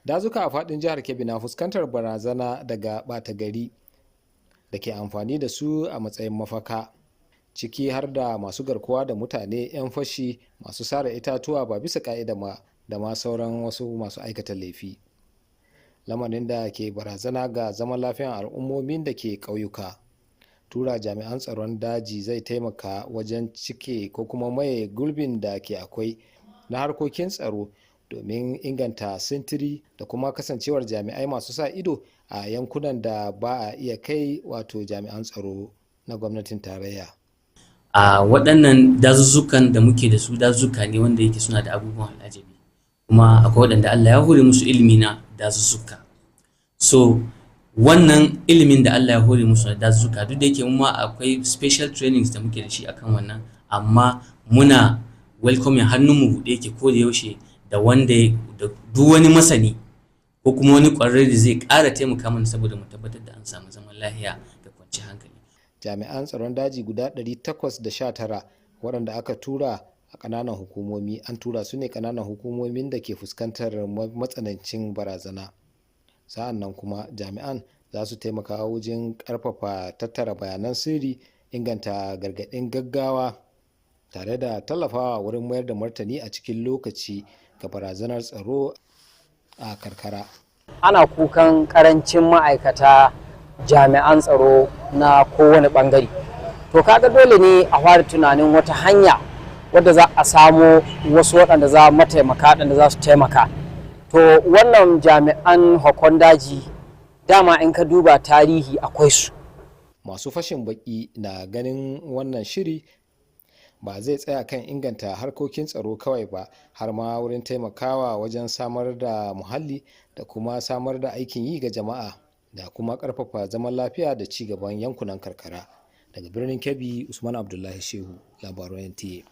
Dazuka a faɗin jihar Kebbi na fuskantar barazana daga ɓata gari da ke amfani da su a matsayin mafaka, ciki har da masu garkuwa da mutane, 'yan fashi, masu sare itatuwa ba bisa ka'ida da ma sauran wasu masu aikata laifi. Lamarin da ke barazana ga zaman lafiyan al'ummomin da ke ƙauyuka. Tura jami'an tsaron daji zai taimaka wajen cike ko kuma maye gurbin da ke akwai na harkokin tsaro domin inganta sintiri da kuma kasancewar jami'ai masu sa ido a yankunan da ba a iya kai wato jami'an tsaro na gwamnatin tarayya. A waɗannan dazuzzukan da muke da su dazuzzuka ne wanda yake suna da abubuwan al'ajabi, kuma akwai waɗanda Allah ya hore musu ilimi na dazuzzuka. So wannan ilimin da Allah ya hore musu na dazuzzuka, duk da yake mu ma akwai special trainings da muke da shi akan wannan, amma muna welcoming hannunmu buɗe yake ko da yaushe da wanda da duk wani masani ko kuma wani ƙwararre da zai ƙara taimaka mana saboda mu tabbatar da an samu zaman lafiya da kwanciyar hankali. Jami'an tsaron daji guda 819 waɗanda aka tura a ƙananan hukumomi, an tura su ne ƙananan hukumomin da ke fuskantar matsanancin barazana. Sa'an nan kuma jami'an za su taimaka wajen ƙarfafa tattara bayanan sirri, inganta gargaɗin gaggawa tare da tallafawa wurin mayar da martani a cikin lokaci ga barazanar tsaro a karkara. Ana kukan ƙarancin ma'aikata jami'an tsaro na kowane ɓangare, to kaga dole ne a fara tunanin wata hanya wadda za a samo wasu waɗanda za mataimaka waɗanda za su taimaka. To wannan jami'an hakon daji dama in ka duba tarihi akwai su. Masu fashin baki na ganin wannan shiri ba zai tsaya kan inganta harkokin tsaro kawai ba, har ma wurin taimakawa wajen samar da muhalli da kuma samar da aikin yi ga jama'a da kuma ƙarfafa zaman lafiya da ci gaban yankunan karkara. Daga birnin Kebbi, Usman Abdullahi Shehu, labaran NTA.